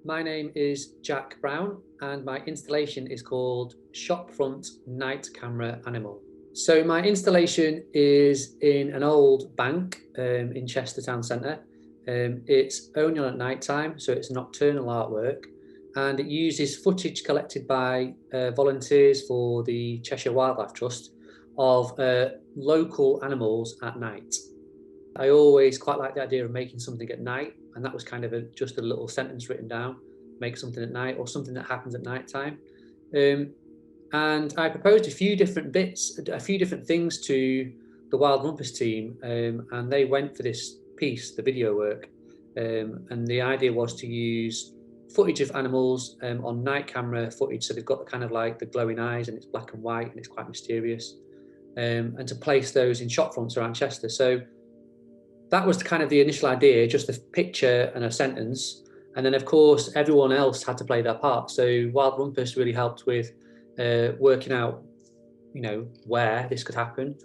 My name is Jack Brown and my installation is called Shopfront Night Camera Animal. So my installation is in an old bank in Chester Town Centre. It's only on at night time, so it's nocturnal artwork, and it uses footage collected by volunteers for the Cheshire Wildlife Trust of local animals at night. I always quite like the idea of making something at night, and that was kind of just a little sentence written down, make something at night or something that happens at night time. And I proposed a few different bits, a few different things to the Wild Rumpus team, and they went for this piece, the video work. And the idea was to use footage of animals on night camera footage, so they've got the kind of like the glowing eyes, and it's black and white, and it's quite mysterious, and to place those in shop fronts around Chester. So that was kind of the initial idea, just a picture and a sentence. And then, of course, everyone else had to play their part. So Wild Rumpus really helped with working out, where this could happen,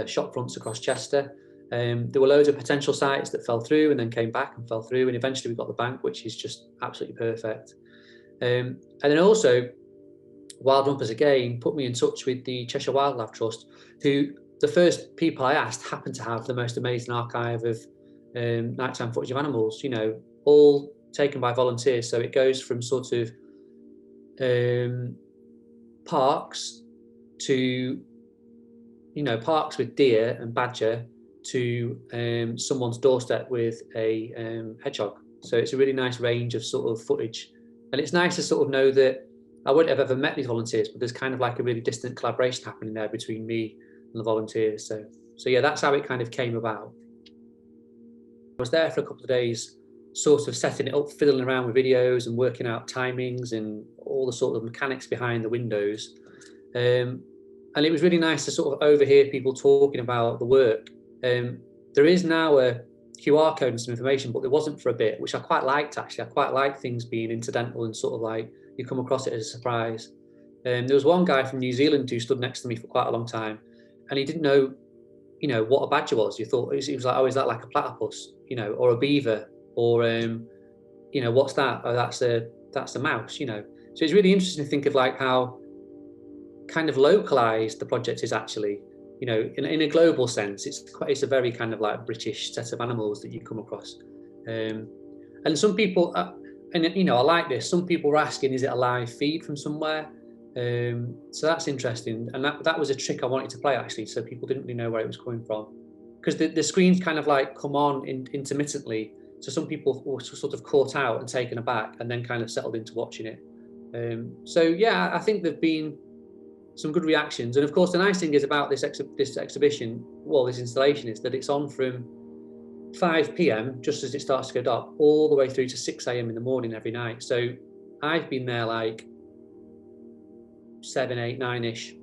shop fronts across Chester. There were loads of potential sites that fell through and then came back and fell through. And eventually we got the bank, which is just absolutely perfect. And then also, Wild Rumpus again put me in touch with the Cheshire Wildlife Trust, who the first people I asked happened to have the most amazing archive of nighttime footage of animals, all taken by volunteers. So it goes from sort of parks to, parks with deer and badger to someone's doorstep with a hedgehog. So it's a really nice range of sort of footage. And it's nice to sort of know that I wouldn't have ever met these volunteers, but there's kind of like a really distant collaboration happening there between me and the volunteers. So yeah, that's how it kind of came about. I was there for a couple of days, sort of setting it up, fiddling around with videos and working out timings and all the sort of mechanics behind the windows. And it was really nice to sort of overhear people talking about the work. There is now a QR code and some information, but there wasn't for a bit, which I quite liked actually. I quite like things being incidental and sort of like you come across it as a surprise. There was one guy from New Zealand who stood next to me for quite a long time, and he didn't know, what a badger was. You thought he was like, oh, is that like a platypus, or a beaver, or what's that? Oh, that's a mouse, So it's really interesting to think of like how kind of localized the project is actually, in a global sense. It's a very kind of like British set of animals that you come across, and some people, and I like this. Some people were asking, is it a live feed from somewhere? So that's interesting, and that was a trick I wanted to play actually, so people didn't really know where it was coming from, because the screens kind of like come on intermittently. So some people were sort of caught out and taken aback, and then kind of settled into watching it. So yeah, I think there've been some good reactions, and of course the nice thing is about this exhibition, this installation, is that it's on from 5 p.m. just as it starts to go dark, all the way through to 6 a.m. in the morning every night. So I've been there like 7, 8, 9-ish.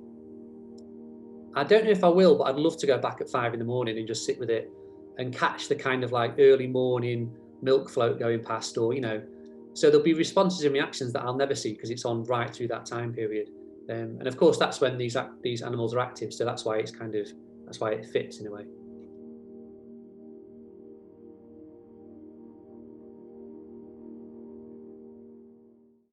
I don't know if I will, but I'd love to go back at 5 in the morning and just sit with it and catch the kind of like early morning milk float going past, or so there'll be responses and reactions that I'll never see because it's on right through that time period. And of course that's when these animals are active, so that's why it fits in a way.